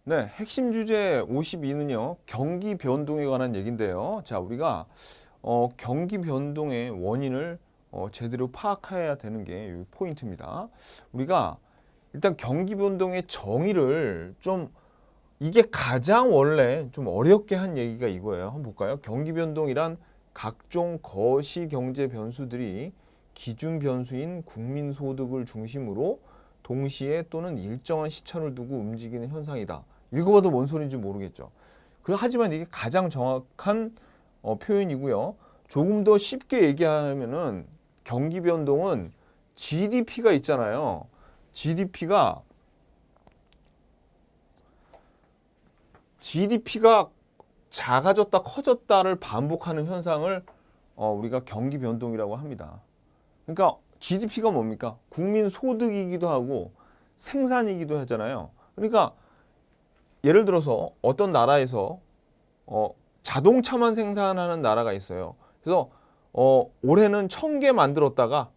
네, 핵심 주제 52는요, 경기 변동에 관한 얘기인데요. 자, 우리가 경기 변동의 원인을 제대로 파악해야 되는 게 이 포인트입니다. 우리가 일단 경기 변동의 정의를 좀 이게 가장 원래 좀 어렵게 한 얘기가 이거예요. 한번 볼까요? 경기 변동이란 각종 거시 경제 변수들이 기준 변수인 국민 소득을 중심으로 동시에 또는 일정한 시차를 두고 움직이는 현상이다. 읽어봐도 뭔 소리인지 모르겠죠. 하지만 이게 가장 정확한 표현이고요. 조금 더 쉽게 얘기하면은 경기 변동은 GDP가 있잖아요. GDP가 작아졌다 커졌다를 반복하는 현상을 우리가 경기 변동이라고 합니다. 그러니까 GDP가 뭡니까? 국민 소득이기도 하고 생산이기도 하잖아요. 그러니까 예를 들어서 어떤 나라에서 자동차만 생산하는 나라가 있어요. 그래서 올해는 1000개 만들었다가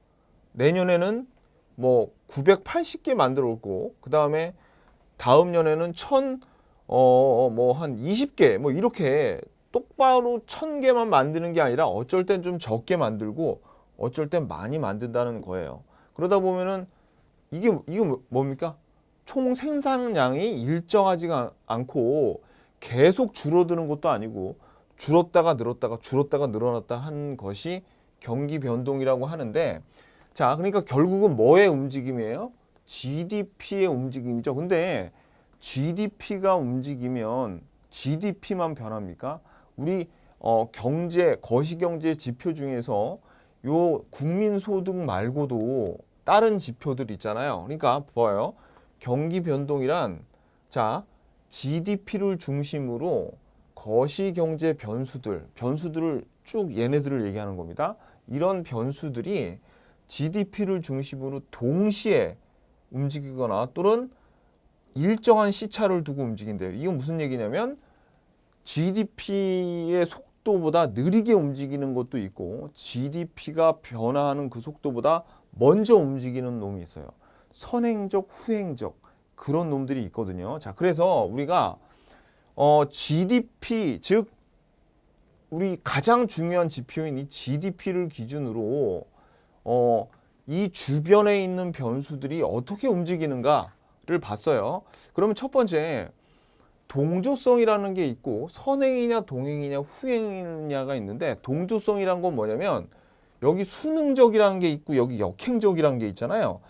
내년에는 뭐 980개 만들었고, 그 다음에 다음 년에는 뭐 한 20개 뭐 이렇게 똑바로 1000개만 만드는 게 아니라 어쩔 땐 좀 적게 만들고 어쩔 땐 많이 만든다는 거예요. 그러다 보면은 이게 뭡니까? 총 생산량이 일정하지가 않고 계속 줄어드는 것도 아니고 줄었다가 늘었다가 줄었다가 늘어났다 하는 것이 경기 변동이라고 하는데, 자, 그러니까 결국은 뭐의 움직임이에요? GDP의 움직임이죠. 근데 GDP가 움직이면 GDP만 변합니까? 우리 거시경제 지표 중에서 요 국민소득 말고도 다른 지표들 있잖아요. 그러니까 봐요. 경기 변동이란, 자, GDP를 중심으로 거시경제 변수들을 쭉 얘네들을 얘기하는 겁니다. 이런 변수들이 GDP를 중심으로 동시에 움직이거나 또는 일정한 시차를 두고 움직인대요. 이건 무슨 얘기냐면 GDP의 속도보다 느리게 움직이는 것도 있고 GDP가 변화하는 그 속도보다 먼저 움직이는 놈이 있어요. 선행적, 후행적 그런 놈들이 있거든요. 자, 그래서 우리가 GDP, 즉 우리 가장 중요한 지표인 이 GDP를 기준으로 이 주변에 있는 변수들이 어떻게 움직이는가를 봤어요. 그러면 첫 번째, 동조성이라는 게 있고 선행이냐 동행이냐 후행이냐가 있는데, 동조성이란 건 뭐냐면 여기 수능적이라는 게 있고 여기 역행적이라는 게 있잖아요.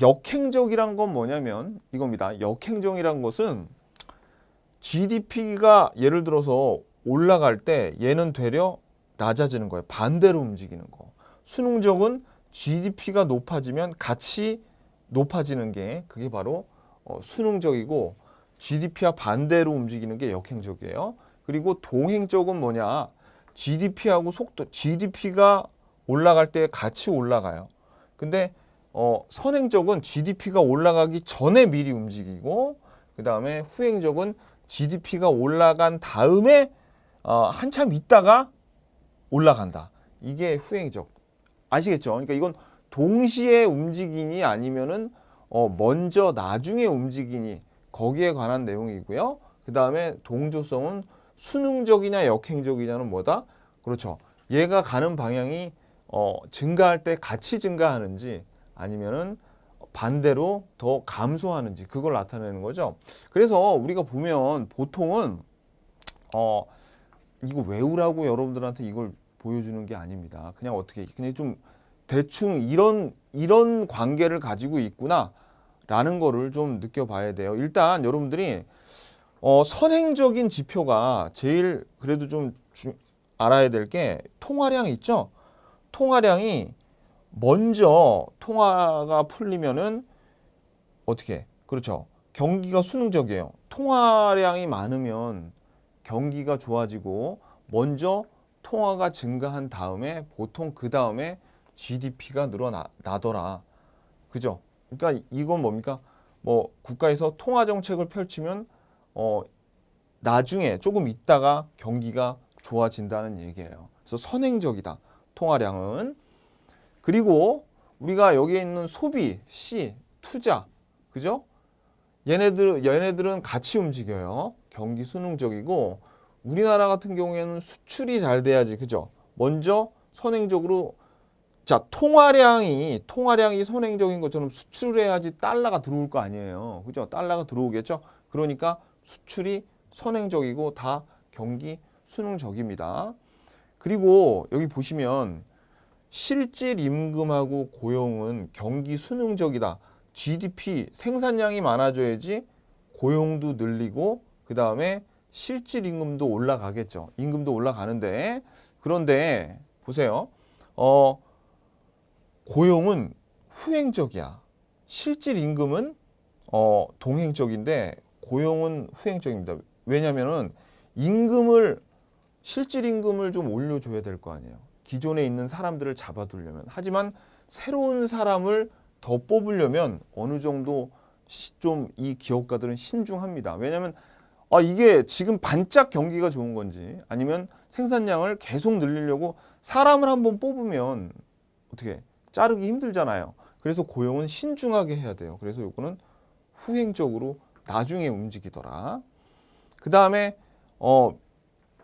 역행적이란 건 뭐냐면 이겁니다. 역행적이란 것은 GDP가 예를 들어서 올라갈 때 얘는 되려 낮아지는 거예요. 반대로 움직이는 거. 수능적은 GDP가 높아지면 같이 높아지는 게 그게 바로 수능적이고, GDP와 반대로 움직이는 게 역행적이에요. 그리고 동행적은 뭐냐? GDP하고 GDP가 올라갈 때 같이 올라가요. 근데 선행적은 GDP가 올라가기 전에 미리 움직이고, 그 다음에 후행적은 GDP가 올라간 다음에 한참 있다가 올라간다. 이게 후행적. 아시겠죠? 그러니까 이건 동시에 움직이니 아니면은 먼저 나중에 움직이니 거기에 관한 내용이고요. 그 다음에 동조성은 수능적이냐 역행적이냐는 뭐다? 그렇죠. 얘가 가는 방향이 증가할 때 같이 증가하는지 아니면은 반대로 더 감소하는지 그걸 나타내는 거죠. 그래서 우리가 보면 보통은 이거 외우라고 여러분들한테 이걸 보여주는 게 아닙니다. 그냥 어떻게 그냥 좀 대충 이런 관계를 가지고 있구나라는 거를 좀 느껴봐야 돼요. 일단 여러분들이 선행적인 지표가 제일 그래도 좀 알아야 될 게 통화량 있죠. 통화량이 먼저 통화가 풀리면은 어떻게? 그렇죠. 경기가 수능적이에요. 통화량이 많으면 경기가 좋아지고 먼저 통화가 증가한 다음에 보통 그 다음에 GDP가 늘어나더라. 그죠? 그러니까 이건 뭡니까? 뭐 국가에서 통화 정책을 펼치면 나중에 조금 있다가 경기가 좋아진다는 얘기예요. 그래서 선행적이다. 통화량은. 그리고 우리가 여기에 있는 소비, 투자, 그죠? 얘네들은 같이 움직여요. 경기 수능적이고 우리나라 같은 경우에는 수출이 잘 돼야지, 그죠? 먼저 선행적으로 자, 통화량이 선행적인 것처럼 수출을 해야지 달러가 들어올 거 아니에요. 그죠? 달러가 들어오겠죠? 그러니까 수출이 선행적이고 다 경기 수능적입니다. 그리고 여기 보시면 실질 임금하고 고용은 경기 수능적이다. GDP 생산량이 많아져야지 고용도 늘리고 그 다음에 실질 임금도 올라가겠죠. 임금도 올라가는데 그런데 보세요. 고용은 후행적이야. 실질 임금은 동행적인데 고용은 후행적입니다. 왜냐면은 실질 임금을 좀 올려줘야 될 거 아니에요. 기존에 있는 사람들을 잡아두려면. 하지만 새로운 사람을 더 뽑으려면 어느 정도 좀 이 기업가들은 신중합니다. 왜냐하면 이게 지금 반짝 경기가 좋은 건지 아니면 생산량을 계속 늘리려고 사람을 한번 뽑으면 어떻게 자르기 힘들잖아요. 그래서 고용은 신중하게 해야 돼요. 그래서 요거는 후행적으로 나중에 움직이더라. 그 다음에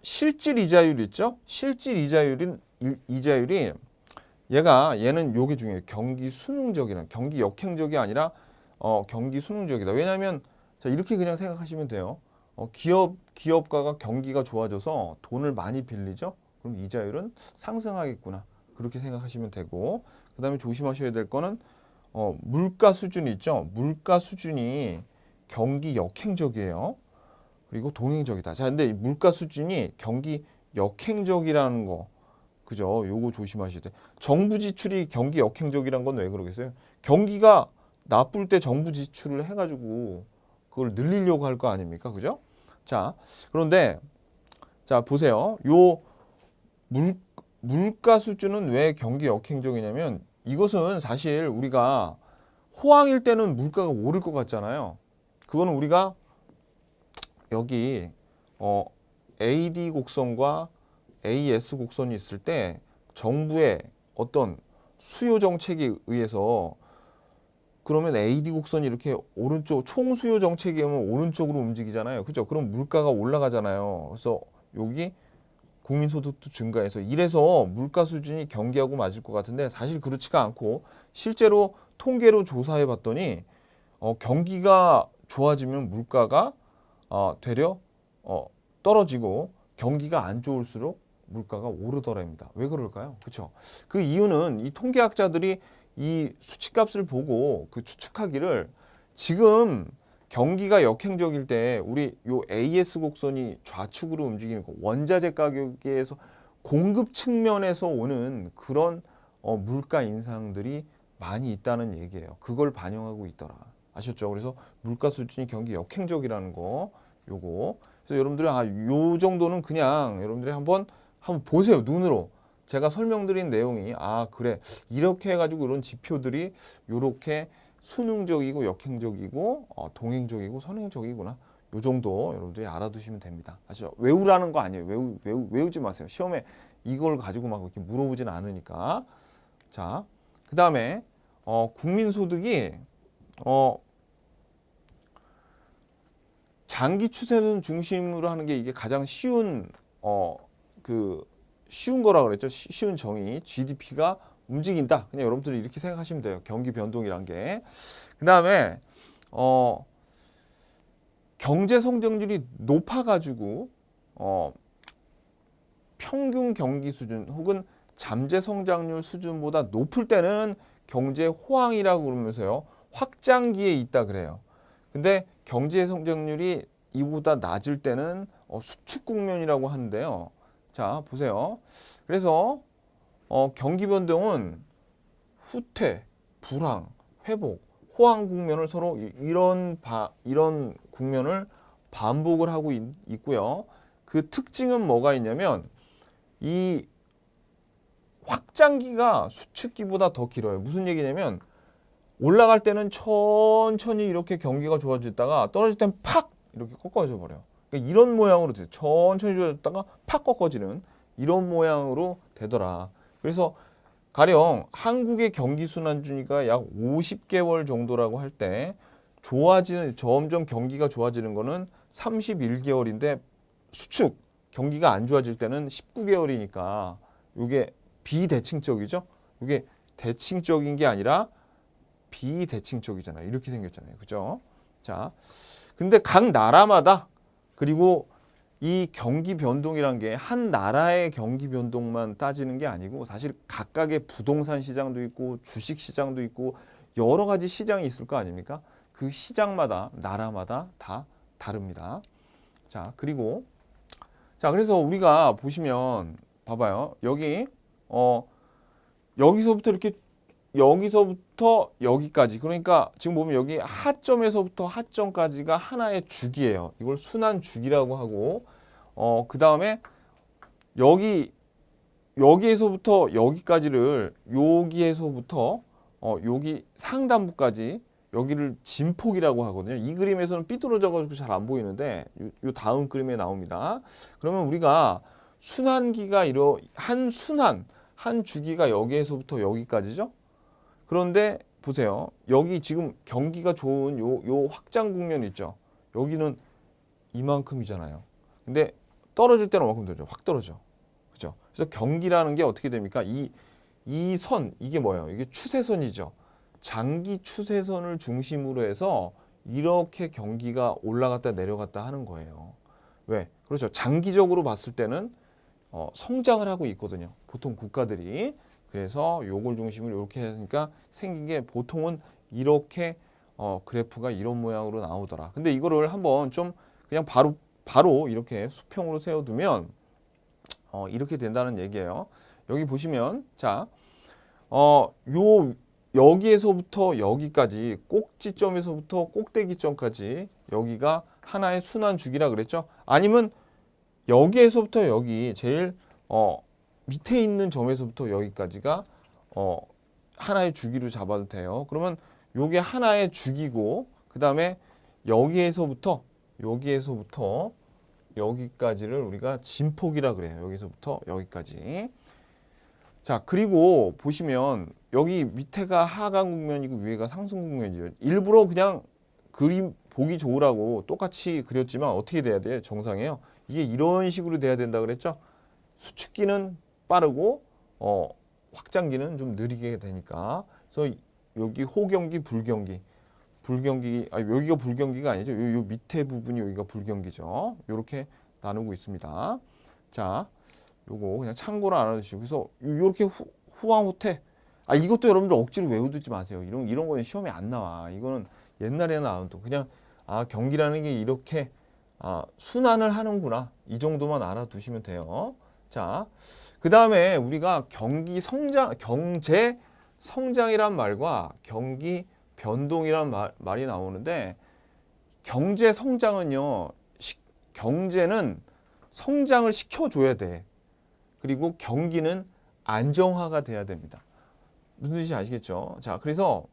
실질 이자율 있죠? 실질 이자율이 얘는 요게 중요해요. 경기 수능적이란 경기 역행적이 아니라 경기 수능적이다. 왜냐하면 자 이렇게 그냥 생각하시면 돼요. 기업가가 경기가 좋아져서 돈을 많이 빌리죠. 그럼 이자율은 상승하겠구나. 그렇게 생각하시면 되고 그 다음에 조심하셔야 될 거는 물가 수준이 있죠. 물가 수준이 경기 역행적이에요. 그리고 동행적이다. 자, 근데 물가 수준이 경기 역행적이라는 거, 그죠? 요거 조심하셔야 돼. 정부 지출이 경기 역행적이란 건 왜 그러겠어요? 경기가 나쁠 때 정부 지출을 해가지고 그걸 늘리려고 할 거 아닙니까? 그죠? 자, 그런데 자 보세요. 요 물가 수준은 왜 경기 역행적이냐면 이것은 사실 우리가 호황일 때는 물가가 오를 것 같잖아요. 그거는 우리가 여기 AD 곡선과 AS 곡선이 있을 때 정부의 어떤 수요 정책에 의해서 그러면 AD 곡선이 이렇게 오른쪽 총수요 정책에 의하면 오른쪽으로 움직이잖아요. 그죠? 그럼 물가가 올라가잖아요. 그래서 여기 국민소득도 증가해서 이래서 물가 수준이 경기하고 맞을 것 같은데 사실 그렇지가 않고 실제로 통계로 조사해 봤더니 경기가 좋아지면 물가가 되려 떨어지고 경기가 안 좋을수록 물가가 오르더랍니다. 왜 그럴까요? 그렇죠? 그 이유는 이 통계학자들이 이 수치값을 보고 그 추측하기를 지금 경기가 역행적일 때 우리 요 AS 곡선이 좌측으로 움직이는 거 원자재 가격에서 공급 측면에서 오는 그런 물가 인상들이 많이 있다는 얘기예요. 그걸 반영하고 있더라. 아셨죠? 그래서 물가 수준이 경기 역행적이라는 거 요거. 그래서 여러분들이 요 정도는 그냥 여러분들이 한번 보세요. 눈으로. 제가 설명드린 내용이 그래. 이렇게 해가지고 이런 지표들이 요렇게 수능적이고 역행적이고 동행적이고 선행적이구나. 요 정도 여러분들이 알아두시면 됩니다. 아시죠? 외우라는 거 아니에요. 외우지 마세요. 시험에 이걸 가지고 막 이렇게 물어보지는 않으니까. 자, 그 다음에 국민소득이 장기 추세선 중심으로 하는 게 이게 가장 쉬운 쉬운 거라 그랬죠. 쉬운 정의. GDP가 움직인다. 그냥 여러분들이 이렇게 생각하시면 돼요. 경기 변동이란 게. 그 다음에 경제 성장률이 높아가지고 평균 경기 수준 혹은 잠재 성장률 수준보다 높을 때는 경제 호황이라고 그러면서요. 확장기에 있다 그래요. 근데 경제 성장률이 이보다 낮을 때는 수축 국면이라고 하는데요. 자, 보세요. 그래서 경기 변동은 후퇴, 불황, 회복, 호황 국면을 서로 이런 국면을 반복을 하고 있고요. 그 특징은 뭐가 있냐면 이 확장기가 수축기보다 더 길어요. 무슨 얘기냐면 올라갈 때는 천천히 이렇게 경기가 좋아지다가 떨어질 땐 팍 이렇게 꺾어져 버려요. 그러니까 이런 모양으로 돼요. 천천히 좋아졌다가 팍 꺾어지는 이런 모양으로 되더라. 그래서 가령 한국의 경기 순환주기가 약 50개월 정도라고 할 때 점점 경기가 좋아지는 거는 31개월인데 수축 경기가 안 좋아질 때는 19개월이니까 이게 비대칭적이죠. 이게 대칭적인 게 아니라 비대칭적이잖아요. 이렇게 생겼잖아요. 그죠? 자, 근데 각 나라마다 그리고 이 경기 변동이란 게 한 나라의 경기 변동만 따지는 게 아니고 사실 각각의 부동산 시장도 있고 주식 시장도 있고 여러 가지 시장이 있을 거 아닙니까? 그 시장마다 나라마다 다 다릅니다. 자, 그리고 그래서 우리가 보시면 봐봐요. 여기서부터 이렇게 여기서부터 여기까지 그러니까 지금 보면 여기 하점에서부터 하점까지가 하나의 주기예요. 이걸 순환 주기라고 하고 그 다음에 여기에서부터 여기까지를 여기에서부터 여기 상단부까지 여기를 진폭이라고 하거든요. 이 그림에서는 삐뚤어져 가지고 잘 안 보이는데 요 다음 그림에 나옵니다. 그러면 우리가 순환기가 한 주기가 여기에서부터 여기까지죠. 그런데 보세요. 여기 지금 경기가 좋은 요 확장 국면 있죠. 여기는 이만큼이잖아요. 근데 떨어질 때는 얼마큼 떨어져? 확 떨어져. 그죠? 그래서 경기라는 게 어떻게 됩니까? 이 선, 이게 뭐예요? 이게 추세선이죠. 장기 추세선을 중심으로 해서 이렇게 경기가 올라갔다 내려갔다 하는 거예요. 왜? 그렇죠. 장기적으로 봤을 때는 성장을 하고 있거든요. 보통 국가들이. 그래서 요걸 중심으로 이렇게 하니까 생긴 게 보통은 이렇게 그래프가 이런 모양으로 나오더라. 근데 이거를 한번 좀 그냥 바로 이렇게 수평으로 세워두면 이렇게 된다는 얘기예요. 여기 보시면 자, 여기에서부터 여기까지 꼭지점에서부터 꼭대기점까지 여기가 하나의 순환 주기라 그랬죠. 아니면 여기에서부터 여기 제일 밑에 있는 점에서부터 여기까지가 하나의 주기로 잡아도 돼요. 그러면 요게 하나의 주기고 그 다음에 여기에서부터 여기까지를 우리가 진폭이라 그래요. 여기서부터 여기까지. 자, 그리고 보시면 여기 밑에가 하강 국면이고 위에가 상승 국면이죠. 일부러 그냥 그림 보기 좋으라고 똑같이 그렸지만 어떻게 돼야 돼요? 정상이에요. 이게 이런 식으로 돼야 된다 그랬죠. 수축기는 빠르고 확장기는 좀 느리게 되니까. 그래서 여기 호경기, 불경기. 여기가 불경기가 아니죠. 요 밑에 부분이 여기가 불경기죠. 이렇게 나누고 있습니다. 자, 요거 그냥 참고로 알아두시고. 그래서 이렇게 후황후퇴. 이것도 여러분들 억지로 외우두지 마세요. 이런 거는 시험에 안 나와. 이거는 옛날에 나왔던 그냥 경기라는 게 이렇게 순환을 하는구나. 이 정도만 알아두시면 돼요. 자, 그 다음에 우리가 경제 성장이란 말과 경기 변동이란 말이 나오는데 경제 성장은요, 경제는 성장을 시켜줘야 돼. 그리고 경기는 안정화가 돼야 됩니다. 무슨 뜻인지 아시겠죠? 자, 그래서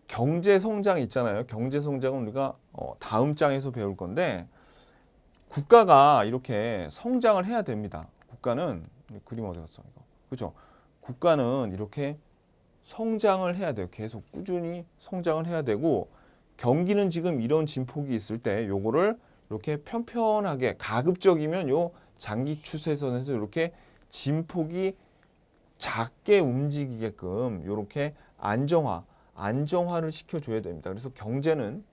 경제 성장 있잖아요. 경제 성장은 우리가 다음 장에서 배울 건데 국가가 이렇게 성장을 해야 됩니다. 국가는 그림 어디 갔어? 이거. 그렇죠? 국가는 이렇게 성장을 해야 돼요. 계속 꾸준히 성장을 해야 되고 경기는 지금 이런 진폭이 있을 때 요거를 이렇게 편편하게 가급적이면 요 장기 추세선에서 이렇게 진폭이 작게 움직이게끔 이렇게 안정화를 시켜줘야 됩니다. 그래서 경제는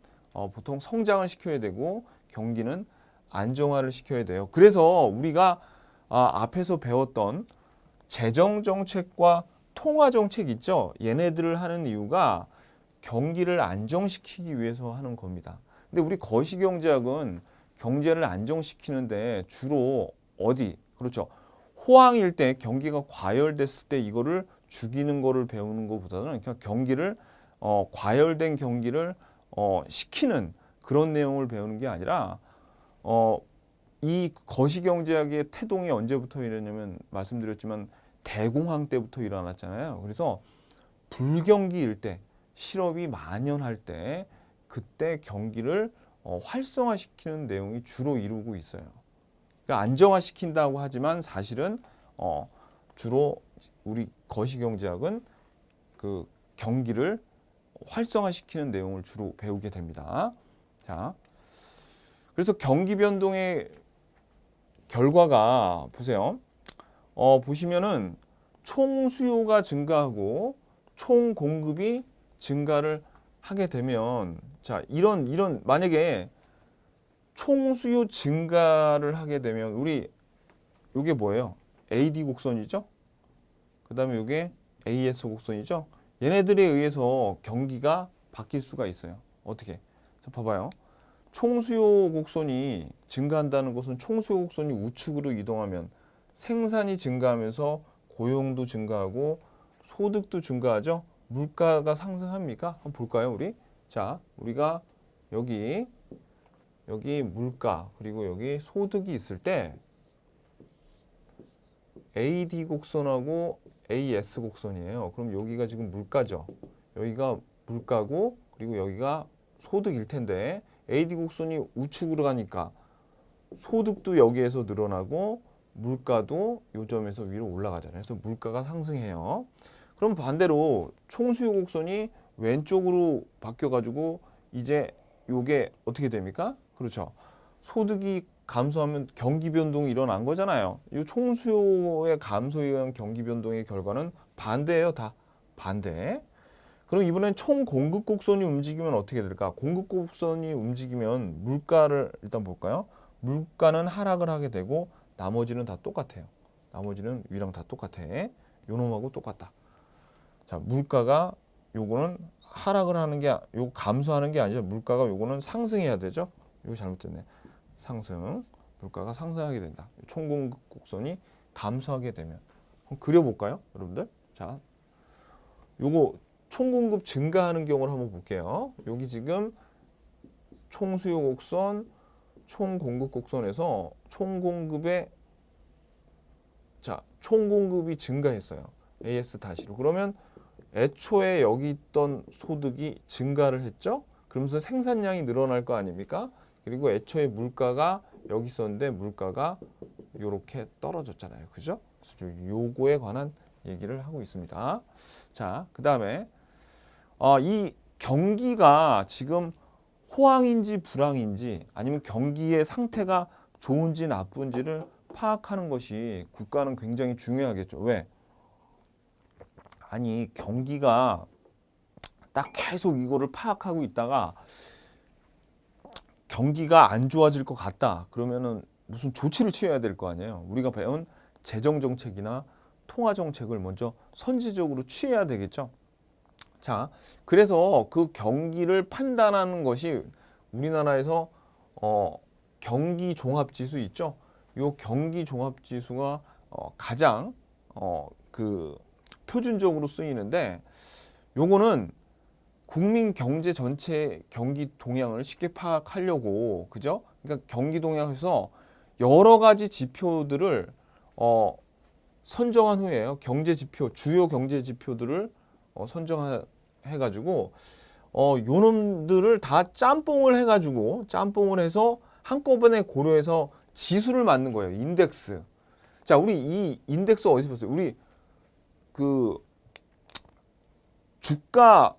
보통 성장을 시켜야 되고 경기는 안정화를 시켜야 돼요. 그래서 우리가 앞에서 배웠던 재정정책과 통화정책 있죠. 얘네들을 하는 이유가 경기를 안정시키기 위해서 하는 겁니다. 근데 우리 거시경제학은 경제를 안정시키는데 주로 어디? 그렇죠. 호황일 때 경기가 과열됐을 때 이거를 죽이는 거를 배우는 것보다는 그냥 경기를 과열된 경기를 시키는 그런 내용을 배우는 게 아니라 이 거시경제학의 태동이 언제부터 일어나냐면 말씀드렸지만 대공황 때부터 일어났잖아요. 그래서 불경기일 때 실업이 만연할 때 그때 경기를 활성화시키는 내용이 주로 이루고 있어요. 그러니까 안정화시킨다고 하지만 사실은 주로 우리 거시경제학은 그 경기를 활성화시키는 내용을 주로 배우게 됩니다. 자, 그래서 경기 변동의 결과가 보세요. 보시면은 총 수요가 증가하고 총 공급이 증가를 하게 되면, 자, 이런 만약에 총 수요 증가를 하게 되면 우리 요게 뭐예요? AD 곡선이죠? 그다음에 요게 AS 곡선이죠? 얘네들에 의해서 경기가 바뀔 수가 있어요. 어떻게? 자, 봐봐요. 총수요 곡선이 증가한다는 것은 총수요 곡선이 우측으로 이동하면 생산이 증가하면서 고용도 증가하고 소득도 증가하죠. 물가가 상승합니까? 한번 볼까요, 우리? 자, 우리가 여기 물가 그리고 여기 소득이 있을 때 AD 곡선하고 AS 곡선이에요. 그럼 여기가 지금 물가죠. 여기가 물가고 그리고 여기가 소득일 텐데 AD 곡선이 우측으로 가니까 소득도 여기에서 늘어나고 물가도 요 점에서 위로 올라가잖아요. 그래서 물가가 상승해요. 그럼 반대로 총수요 곡선이 왼쪽으로 바뀌어가지고 이제 요게 어떻게 됩니까? 그렇죠. 소득이 감소하면 경기 변동이 일어난 거잖아요. 이 총수요의 감소에 의한 경기 변동의 결과는 반대예요. 다 반대. 그럼 이번엔 총 공급 곡선이 움직이면 어떻게 될까? 공급 곡선이 움직이면 물가를 일단 볼까요? 물가는 하락을 하게 되고 나머지는 다 똑같아요. 나머지는 위랑 다 똑같아. 요놈하고 똑같다. 자, 물가가 요거는 하락을 하는 게, 요 감소하는 게 아니죠. 물가가 요거는 상승해야 되죠. 이거 잘못됐네. 상승. 물가가 상승하게 된다. 총 공급 곡선이 감소하게 되면. 한번 그려볼까요, 여러분들? 자, 요거 총 공급 증가하는 경우를 한번 볼게요. 여기 지금 총 수요 곡선, 총 공급 곡선에서 총 공급의 총 공급이 증가했어요. AS 다시로. 그러면 애초에 여기 있던 소득이 증가를 했죠. 그러면서 생산량이 늘어날 거 아닙니까? 그리고 애초에 물가가 여기 있었는데 물가가 이렇게 떨어졌잖아요. 그죠? 그래서 요거에 관한 얘기를 하고 있습니다. 자, 그 다음에 이 경기가 지금 호황인지 불황인지 아니면 경기의 상태가 좋은지 나쁜지를 파악하는 것이 국가는 굉장히 중요하겠죠. 왜? 아니, 경기가 딱 계속 이거를 파악하고 있다가 경기가 안 좋아질 것 같다. 그러면은 무슨 조치를 취해야 될 거 아니에요. 우리가 배운 재정 정책이나 통화 정책을 먼저 선제적으로 취해야 되겠죠. 자, 그래서 그 경기를 판단하는 것이 우리나라에서 경기 종합 지수 있죠. 요 경기 종합 지수가 가장 그 표준적으로 쓰이는데 요거는 국민 경제 전체 경기 동향을 쉽게 파악하려고, 그죠? 그러니까 경기 동향에서 여러 가지 지표들을 선정한 후에요. 경제 지표, 주요 경제 지표들을 선정해가지고 요놈들을 다 짬뽕을 해서 한꺼번에 고려해서 지수를 만든 거예요. 인덱스. 자, 우리 이 인덱스 어디서 봤어요? 우리 그 주가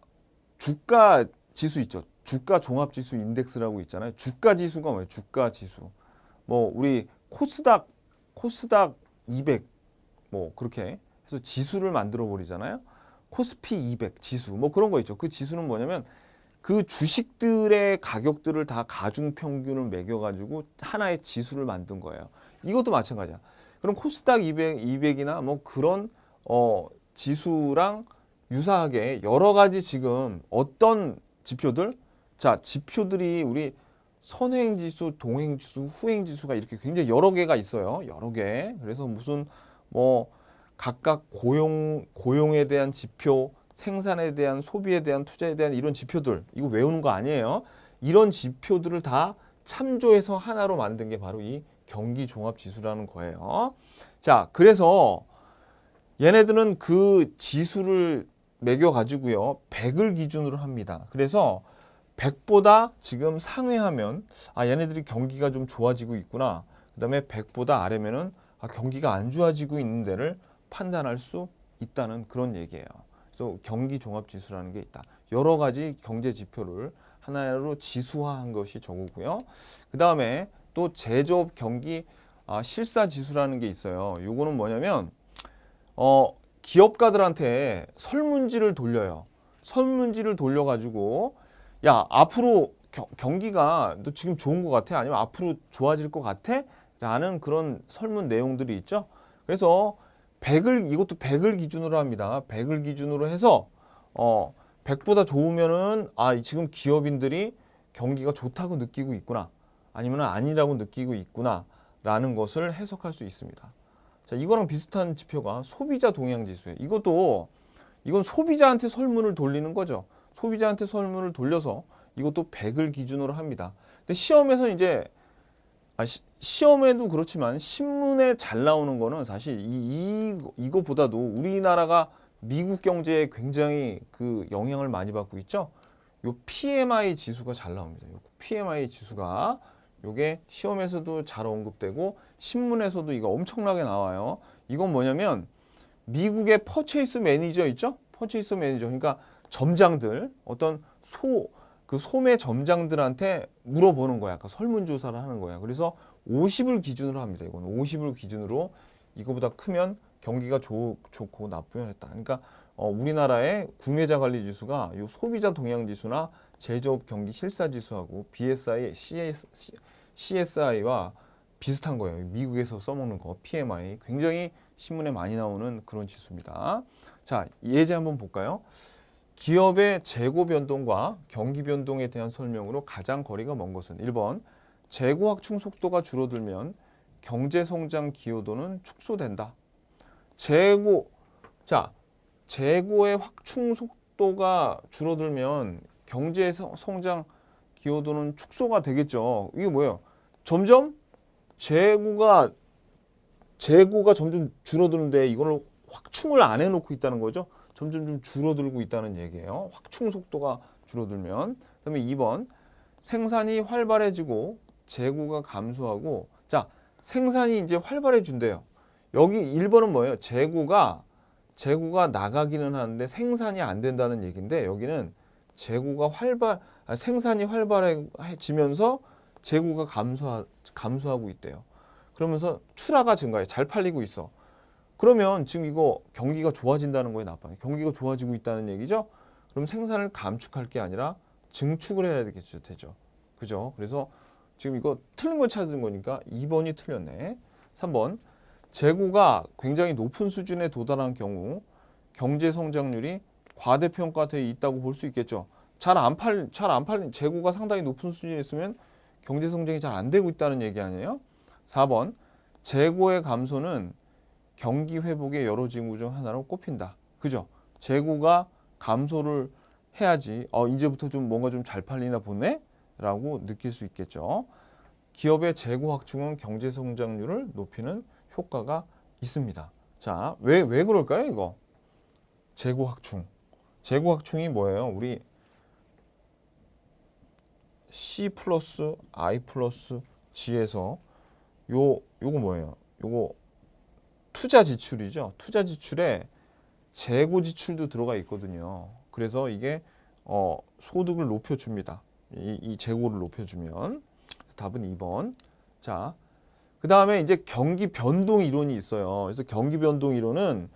지수 있죠. 주가 종합 지수 인덱스라고 있잖아요. 주가 지수가 뭐예요? 주가 지수. 뭐 우리 코스닥 200 뭐 그렇게 해서 지수를 만들어 버리잖아요. 코스피 200 지수 뭐 그런 거 있죠. 그 지수는 뭐냐면 그 주식들의 가격들을 다 가중 평균을 매겨 가지고 하나의 지수를 만든 거예요. 이것도 마찬가지야. 그럼 코스닥 200이나 뭐 그런 지수랑 유사하게 여러 가지 지금 어떤 지표들? 자, 지표들이 우리 선행지수, 동행지수, 후행지수가 이렇게 굉장히 여러 개가 있어요. 여러 개. 그래서 무슨 뭐 각각 고용에 대한 지표, 생산에 대한 소비에 대한 투자에 대한 이런 지표들 이거 외우는 거 아니에요. 이런 지표들을 다 참조해서 하나로 만든 게 바로 이 경기종합지수라는 거예요. 자, 그래서 얘네들은 그 지수를 매겨 가지고요 100을 기준으로 합니다. 그래서 100보다 지금 상회하면 얘네들이 경기가 좀 좋아지고 있구나. 그 다음에 100보다 아래면은 경기가 안 좋아지고 있는 데를 판단할 수 있다는 그런 얘기예요. 그래서 경기 종합 지수라는 게 있다. 여러 가지 경제 지표를 하나로 지수화한 것이 저거고요. 그 다음에 또 제조업 경기 실사 지수라는 게 있어요. 요거는 뭐냐면 기업가들한테 설문지를 돌려요. 설문지를 돌려가지고 야 앞으로 경기가 너 지금 좋은 것 같아? 아니면 앞으로 좋아질 것 같아? 라는 그런 설문 내용들이 있죠. 그래서 100을 이것도 100을 기준으로 합니다. 100을 기준으로 해서 100보다 좋으면은 지금 기업인들이 경기가 좋다고 느끼고 있구나. 아니면 아니라고 느끼고 있구나. 라는 것을 해석할 수 있습니다. 자, 이거랑 비슷한 지표가 소비자 동향 지수예요. 이건 소비자한테 설문을 돌리는 거죠. 소비자한테 설문을 돌려서 이것도 100을 기준으로 합니다. 근데 시험에서 이제 시험에도 그렇지만 신문에 잘 나오는 거는 사실 이거보다도 우리나라가 미국 경제에 굉장히 그 영향을 많이 받고 있죠. 요 PMI 지수가 잘 나옵니다. 요 PMI 지수가 요게 시험에서도 잘 언급되고 신문에서도 이거 엄청나게 나와요. 이건 뭐냐면 미국의 퍼체이스 매니저 있죠? 퍼체이스 매니저. 그러니까 점장들 어떤 소매 점장들한테 물어보는 거야. 그러니까 설문조사를 하는 거야. 그래서 50을 기준으로 합니다. 이거는 50을 기준으로 이거보다 크면 경기가 좋고 나쁘면 했다. 그러니까 우리나라의 구매자 관리 지수가 요 소비자 동향 지수나 제조업 경기 실사 지수하고 BSI, CSI와 비슷한 거예요. 미국에서 써먹는 거 PMI 굉장히 신문에 많이 나오는 그런 지수입니다. 자, 예제 한번 볼까요? 기업의 재고 변동과 경기 변동에 대한 설명으로 가장 거리가 먼 것은 1번 재고 확충 속도가 줄어들면 경제 성장 기여도는 축소된다. 재고의 확충 속도가 줄어들면 경제 성장 기여도는 축소가 되겠죠. 이게 뭐예요? 점점 재고가 점점 줄어드는데 이거를 확충을 안 해놓고 있다는 거죠. 점점 좀 줄어들고 있다는 얘기예요. 확충 속도가 줄어들면. 그다음에 2번 생산이 활발해지고 재고가 감소하고 자 생산이 이제 활발해진대요. 여기 1번은 뭐예요? 재고가 나가기는 하는데 생산이 안 된다는 얘기인데 여기는 생산이 활발해지면서 재고가 감소하고 있대요. 그러면서 출하가 증가해. 잘 팔리고 있어. 그러면 지금 이거 경기가 좋아진다는 거에 나빠요. 경기가 좋아지고 있다는 얘기죠. 그럼 생산을 감축할 게 아니라 증축을 해야 되죠. 그죠? 그래서 지금 이거 틀린 걸 찾은 거니까 2번이 틀렸네. 3번 재고가 굉장히 높은 수준에 도달한 경우 경제 성장률이 과대평가되어 있다고 볼 수 있겠죠. 잘 안 팔린 재고가 상당히 높은 수준에 있으면 경제 성장이 잘 안 되고 있다는 얘기 아니에요? 4번 재고의 감소는 경기 회복의 여러 징후 중 하나로 꼽힌다. 그죠? 재고가 감소를 해야지 이제부터 좀 뭔가 좀 잘 팔리나 보네? 라고 느낄 수 있겠죠. 기업의 재고 확충은 경제 성장률을 높이는 효과가 있습니다. 자, 왜 그럴까요, 이거? 재고 확충. 재고 확충이 뭐예요? 우리 C 플러스 I 플러스 G에서 요거 뭐예요? 요거 투자 지출이죠. 투자 지출에 재고 지출도 들어가 있거든요. 그래서 이게 소득을 높여줍니다. 이 재고를 높여주면 답은 2번. 자, 그 다음에 이제 경기 변동 이론이 있어요. 그래서 경기 변동 이론은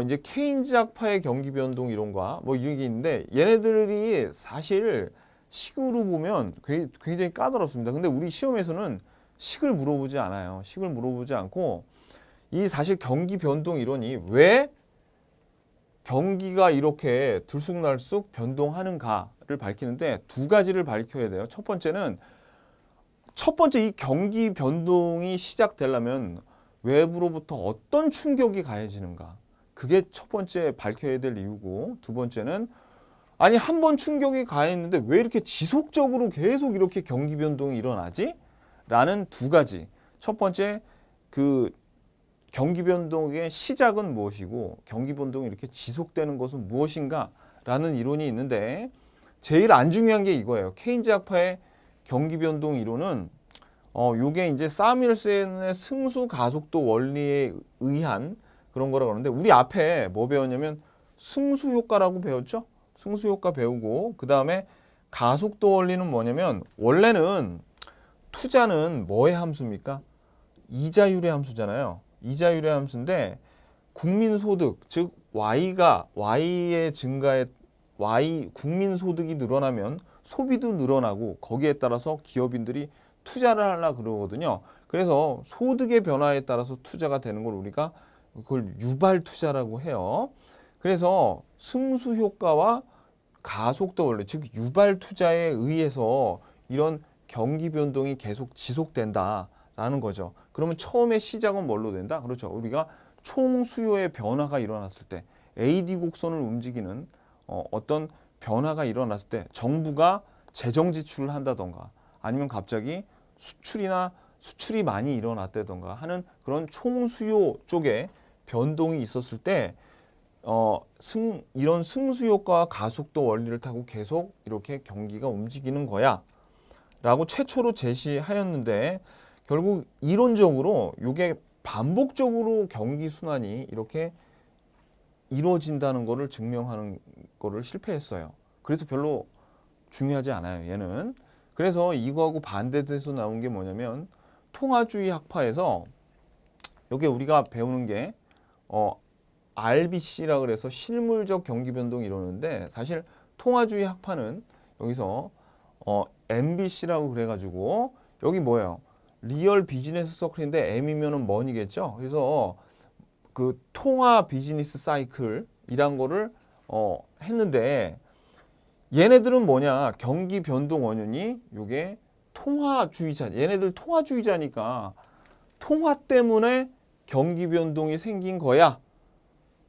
이제 케인즈 학파의 경기 변동 이론과 뭐 이런 게 있는데 얘네들이 사실 식으로 보면 굉장히 까다롭습니다. 근데 우리 시험에서는 식을 물어보지 않아요. 식을 물어보지 않고 이 사실 경기 변동 이론이 왜 경기가 이렇게 들쑥날쑥 변동하는가를 밝히는데 두 가지를 밝혀야 돼요. 첫 번째 이 경기 변동이 시작되려면 외부로부터 어떤 충격이 가해지는가. 그게 첫 번째 밝혀야 될 이유고 두 번째는 아니 한 번 충격이 가했는데 왜 이렇게 지속적으로 계속 이렇게 경기 변동이 일어나지? 라는 두 가지. 첫 번째 그 경기 변동의 시작은 무엇이고 경기 변동이 이렇게 지속되는 것은 무엇인가 라는 이론이 있는데 제일 안 중요한 게 이거예요. 케인즈 학파의 경기 변동 이론은 요게 이제 사뮤엘슨의 승수 가속도 원리에 의한 그런 거라고 그러는데 우리 앞에 뭐 배웠냐면 승수 효과라고 배웠죠? 승수 효과 배우고 그 다음에 가속도 원리는 뭐냐면 원래는 투자는 뭐의 함수입니까? 이자율의 함수잖아요. 이자율의 함수인데 국민소득 즉 Y의 증가에 국민 소득이 늘어나면 소비도 늘어나고 거기에 따라서 기업인들이 투자를 하려고 그러거든요. 그래서 소득의 변화에 따라서 투자가 되는 걸 우리가 그걸 유발 투자라고 해요. 그래서 승수 효과와 가속도 원리 즉 유발 투자에 의해서 이런 경기 변동이 계속 지속된다라는 거죠. 그러면 처음에 시작은 뭘로 된다? 그렇죠. 우리가 총 수요의 변화가 일어났을 때 AD 곡선을 움직이는 어떤 변화가 일어났을 때 정부가 재정 지출을 한다던가 아니면 갑자기 수출이 많이 일어났다던가 하는 그런 총 수요 쪽에 변동이 있었을 때 이런 승수 효과와 가속도 원리를 타고 계속 이렇게 경기가 움직이는 거야 라고 최초로 제시하였는데 결국 이론적으로 이게 반복적으로 경기 순환이 이렇게 이루어진다는 거를 증명하는 거를 실패했어요. 그래서 별로 중요하지 않아요, 얘는. 그래서 이거하고 반대돼서 나온 게 뭐냐면 통화주의 학파에서 여기 우리가 배우는 게 RBC라 그래서 실물적 경기 변동 이러는데 사실 통화주의 학파는 여기서 MBC라고 그래가지고 여기 뭐예요? 리얼 비즈니스 서클인데 M이면은 money겠죠. 그래서 그 통화 비즈니스 사이클이란 거를 했는데 얘네들은 뭐냐? 경기 변동 원인이 요게 통화주의자. 얘네들 통화주의자니까 통화 때문에 경기 변동이 생긴 거야.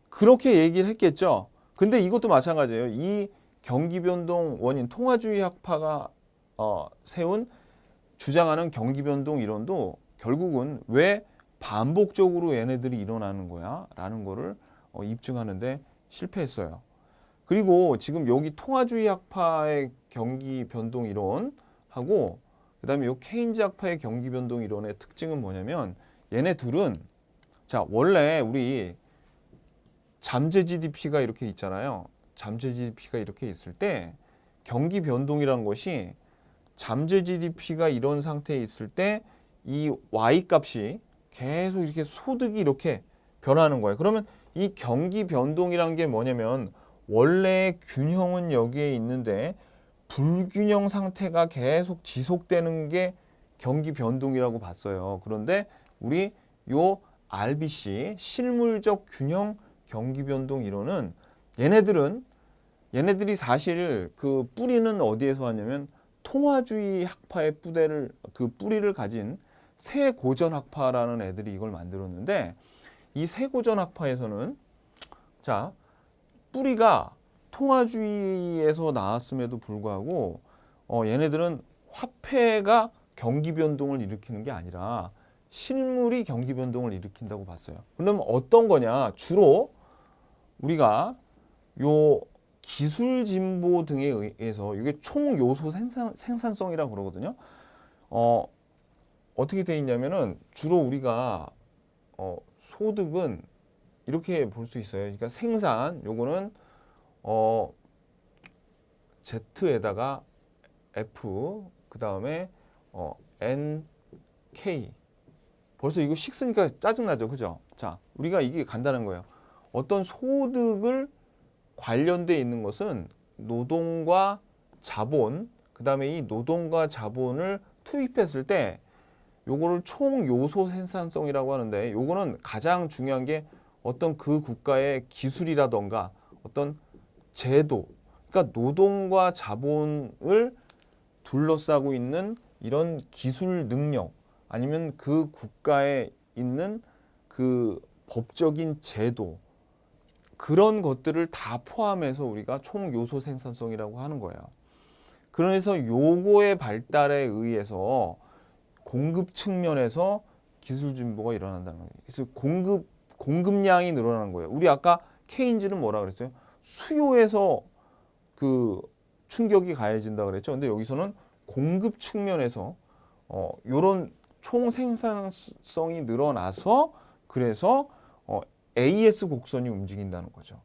그렇게 얘기를 했겠죠. 근데 이것도 마찬가지예요. 이 경기 변동 원인 통화주의 학파가 세운 주장하는 경기 변동 이론도 결국은 왜 반복적으로 얘네들이 일어나는 거야 라는 거를 입증하는데 실패했어요. 그리고 지금 여기 통화주의 학파의 경기 변동 이론하고 그 다음에 요 케인즈 학파의 경기 변동 이론의 특징은 뭐냐면 얘네 둘은 자 원래 우리 잠재 GDP가 이렇게 있잖아요. 잠재 GDP가 이렇게 있을 때 경기 변동이라는 것이 잠재 GDP가 이런 상태에 있을 때 이 Y 값이 계속 이렇게 소득이 이렇게 변하는 거예요. 그러면 이 경기 변동이란 게 뭐냐면 원래 균형은 여기에 있는데 불균형 상태가 계속 지속되는 게 경기 변동이라고 봤어요. 그런데 우리 요 RBC 실물적 균형 경기 변동 이론은 얘네들이 사실 그 뿌리는 어디에서 왔냐면 통화주의 학파의 뿌리를 가진 세고전 학파라는 애들이 이걸 만들었는데 이 세고전 학파에서는 자 뿌리가 통화주의에서 나왔음에도 불구하고 얘네들은 화폐가 경기 변동을 일으키는 게 아니라 실물이 경기 변동을 일으킨다고 봤어요. 그러면 어떤 거냐? 주로 우리가 요 기술 진보 등에 의해서 이게 총 요소 생산성이라고 그러거든요. 어떻게 돼 있냐면은 주로 우리가 소득은 이렇게 볼 수 있어요. 그러니까 생산 요거는 Z에다가 F 그 다음에 N K 벌써 이거 식 쓰니까 짜증나죠, 그죠? 자, 우리가 이게 간단한 거예요. 어떤 소득을 관련돼 있는 것은 노동과 자본, 그 다음에 이 노동과 자본을 투입했을 때 요거를 총 요소 생산성이라고 하는데 요거는 가장 중요한 게 어떤 그 국가의 기술이라던가 어떤 제도, 그러니까 노동과 자본을 둘러싸고 있는 이런 기술 능력 아니면 그 국가에 있는 그 법적인 제도 그런 것들을 다 포함해서 우리가 총 요소 생산성이라고 하는 거예요. 그래서 요거의 발달에 의해서 공급 측면에서 기술 진보가 일어난다는 거예요. 그래서 공급량이 늘어나는 거예요. 우리 아까 케인즈는 뭐라 그랬어요? 수요에서 그 충격이 가해진다 그랬죠. 근데 여기서는 공급 측면에서 요런 총 생산성이 늘어나서 그래서 AS 곡선이 움직인다는 거죠.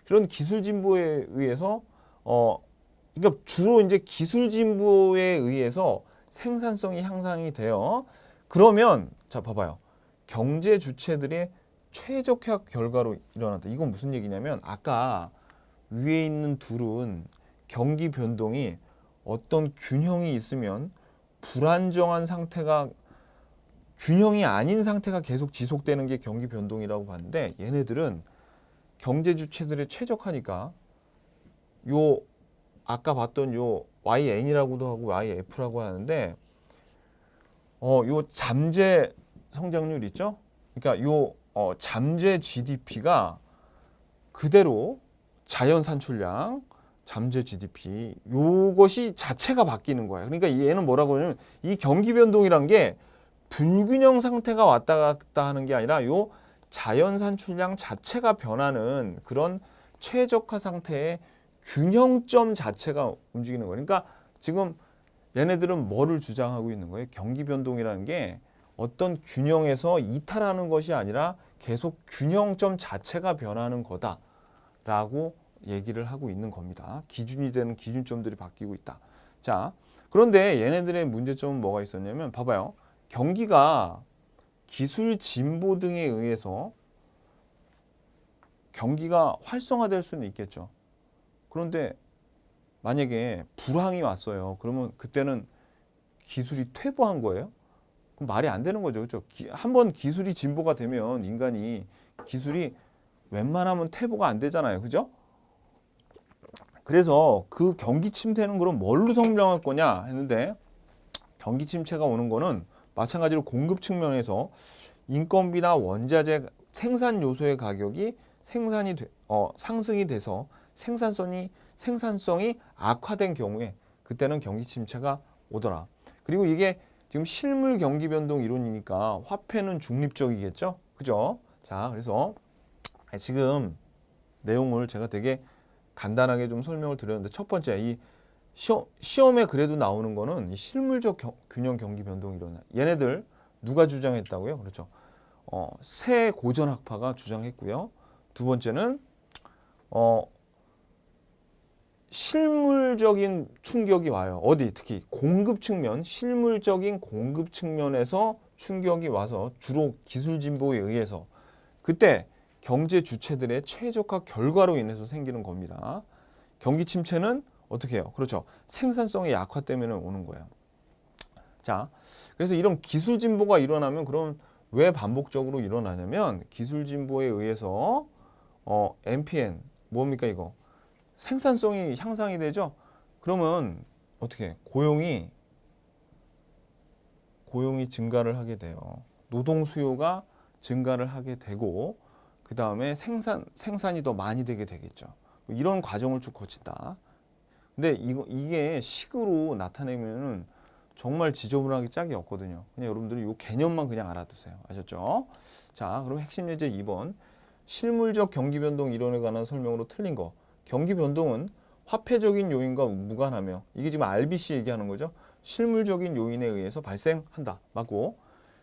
그런 기술 진보에 의해서 그러니까 주로 이제 기술 진보에 의해서 생산성이 향상이 돼요. 그러면 자 봐봐요. 경제 주체들의 최적화 결과로 일어난다. 이건 무슨 얘기냐면 아까 위에 있는 둘은 경기 변동이 어떤 균형이 있으면 불안정한 상태가 균형이 아닌 상태가 계속 지속되는 게 경기 변동이라고 봤는데 얘네들은 경제 주체들의 최적화니까 요 아까 봤던 요 YN이라고도 하고 YF라고 하는데 요 잠재 성장률 있죠? 그러니까 요 잠재 GDP가 그대로 자연 산출량, 잠재 GDP 요것이 자체가 바뀌는 거예요. 그러니까 얘는 뭐라고 하냐면 이 경기 변동이란 게 불균형 상태가 왔다 갔다 하는 게 아니라 요 자연 산출량 자체가 변하는 그런 최적화 상태의 균형점 자체가 움직이는 거예요. 그러니까 지금 얘네들은 뭐를 주장하고 있는 거예요? 경기 변동이라는 게 어떤 균형에서 이탈하는 것이 아니라 계속 균형점 자체가 변하는 거다라고 얘기를 하고 있는 겁니다. 기준이 되는 기준점들이 바뀌고 있다. 자, 그런데 얘네들의 문제점은 뭐가 있었냐면 봐봐요. 경기가 기술 진보 등에 의해서 경기가 활성화될 수는 있겠죠. 그런데 만약에 불황이 왔어요. 그러면 그때는 기술이 퇴보한 거예요? 그럼 말이 안 되는 거죠. 그렇죠? 한번 기술이 진보가 되면 인간이 기술이 웬만하면 퇴보가 안 되잖아요. 그죠? 그래서 그 경기 침체는 그럼 뭘로 설명할 거냐 했는데 경기 침체가 오는 거는 마찬가지로 공급 측면에서 인건비나 원자재 생산 요소의 가격이 상승이 돼서 생산성이 악화된 경우에 그때는 경기 침체가 오더라. 그리고 이게 지금 실물 경기 변동 이론이니까 화폐는 중립적이겠죠? 그죠? 자, 그래서 지금 내용을 제가 되게 간단하게 좀 설명을 드렸는데 첫 번째 이 시험에 그래도 나오는 거는 이 실물적 균형 경기 변동 이론. 얘네들 누가 주장했다고요? 그렇죠. 새 고전 학파가 주장했고요. 두 번째는 실물적인 충격이 와요. 어디? 특히 공급 측면, 실물적인 공급 측면에서 충격이 와서 주로 기술 진보에 의해서 그때 경제 주체들의 최적화 결과로 인해서 생기는 겁니다. 경기 침체는 어떻게 해요? 그렇죠. 생산성의 약화 때문에 오는 거예요. 자, 그래서 이런 기술 진보가 일어나면 그럼 왜 반복적으로 일어나냐면 기술 진보에 의해서 MPN 뭡니까 이거? 생산성이 향상이 되죠. 그러면 어떻게 고용이 증가를 하게 돼요. 노동 수요가 증가를 하게 되고 그 다음에 생산이 더 많이 되게 되겠죠. 이런 과정을 쭉 거친다. 근데 이게 식으로 나타내면은 정말 지저분하게 짝이 없거든요. 그냥 여러분들이 이 개념만 그냥 알아두세요. 아셨죠? 자, 그럼 핵심 예제 2번. 실물적 경기 변동 이론에 관한 설명으로 틀린 거. 경기 변동은 화폐적인 요인과 무관하며 이게 지금 RBC 얘기하는 거죠. 실물적인 요인에 의해서 발생한다. 맞고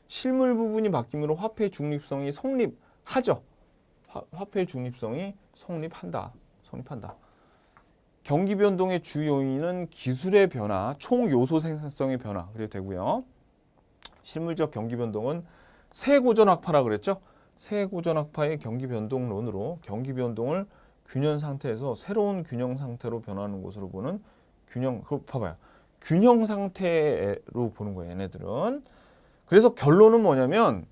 실물 부분이 바뀌므로 화폐 중립성이 성립하죠. 화폐 중립성이 성립한다. 경기 변동의 주 요인은 기술의 변화, 총 요소 생산성의 변화 그래도 되고요. 실물적 경기 변동은 새 고전 학파라 그랬죠. 새 고전 학파의 경기 변동론으로 경기 변동을 균형 상태에서 새로운 균형 상태로 변하는 것으로 보는 그거 봐봐요. 균형 상태로 보는 거예요. 얘네들은. 그래서 결론은 뭐냐면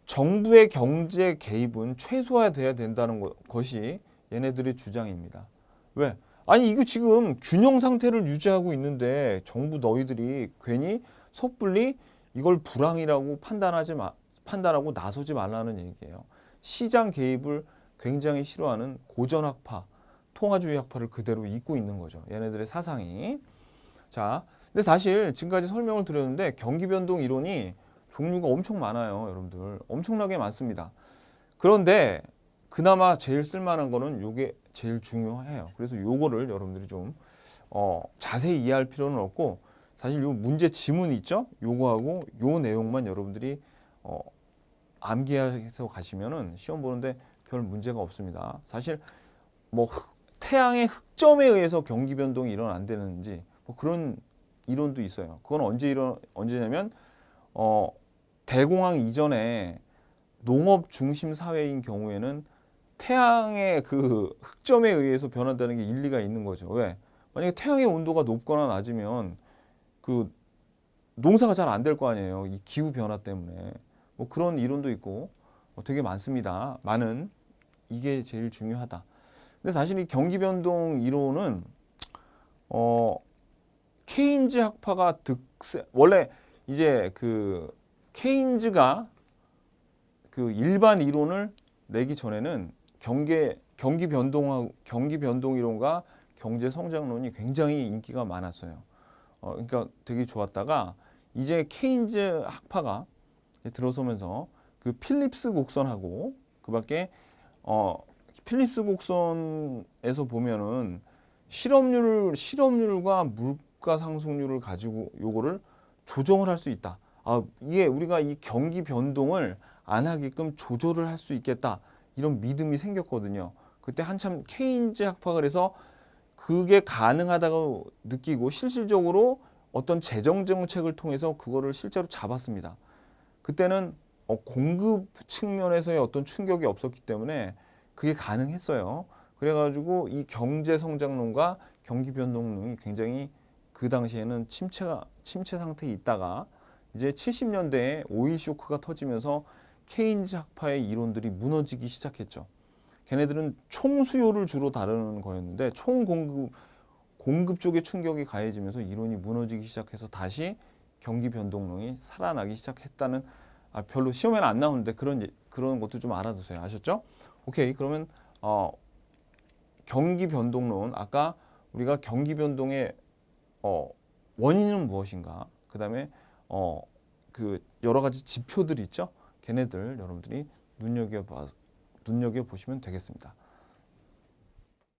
정부의 경제 개입은 최소화돼야 된다는 것이 얘네들의 주장입니다. 왜? 아니 이거 지금 균형 상태를 유지하고 있는데 정부 너희들이 괜히 섣불리 이걸 불황이라고 판단하고 나서지 말라는 얘기예요. 시장 개입을 굉장히 싫어하는 고전학파, 통화주의 학파를 그대로 잇고 있는 거죠. 얘네들의 사상이. 자, 근데 사실 지금까지 설명을 드렸는데 경기 변동 이론이 종류가 엄청 많아요, 여러분들. 엄청나게 많습니다. 그런데 그나마 제일 쓸만한 거는 요게 제일 중요해요. 그래서 요거를 여러분들이 좀 자세히 이해할 필요는 없고 사실 요 문제 지문 있죠? 요거하고 요 내용만 여러분들이 암기해서 가시면은 시험 보는데 별 문제가 없습니다. 사실 뭐 태양의 흑점에 의해서 경기 변동이 일어난다는지 뭐 그런 이론도 있어요. 그건 언제냐면 대공황 이전에 농업 중심 사회인 경우에는 태양의 그 흑점에 의해서 변한다는 게 일리가 있는 거죠. 왜? 만약에 태양의 온도가 높거나 낮으면 그 농사가 잘 안 될 거 아니에요. 이 기후 변화 때문에. 뭐 그런 이론도 있고 되게 많습니다. 많은 이게 제일 중요하다. 근데 사실 이 경기 변동 이론은 케인즈 학파가 원래 이제 그 케인즈가 그 일반 이론을 내기 전에는 경기 변동 이론과 경제 성장론이 굉장히 인기가 많았어요. 그러니까 되게 좋았다가 이제 케인즈 학파가 들어서면서 그 필립스 곡선하고 그밖에 필립스 곡선에서 보면은 실업률과 물가 상승률을 가지고 요거를 조정을 할 수 있다. 이게 우리가 이 경기 변동을 안 하게끔 조절을 할 수 있겠다. 이런 믿음이 생겼거든요. 그때 한참 케인즈 학파가 그래서 그게 가능하다고 느끼고 실질적으로 어떤 재정 정책을 통해서 그거를 실제로 잡았습니다. 그때는 공급 측면에서의 어떤 충격이 없었기 때문에 그게 가능했어요. 그래가지고 이 경제 성장론과 경기 변동론이 굉장히 그 당시에는 침체 상태에 있다가 이제 70년대에 오일 쇼크가 터지면서 케인즈 학파의 이론들이 무너지기 시작했죠. 걔네들은 총수요를 주로 다루는 거였는데 공급 쪽에 충격이 가해지면서 이론이 무너지기 시작해서 다시 경기 변동론이 살아나기 시작했다는 별로 시험에는 안 나오는데 그런 것도 좀 알아두세요. 아셨죠? 오케이. 그러면 경기 변동론 아까 우리가 경기 변동의 원인은 무엇인가? 그다음에 그 여러 가지 지표들 있죠? 걔네들 여러분들이 눈여겨 보시면 되겠습니다.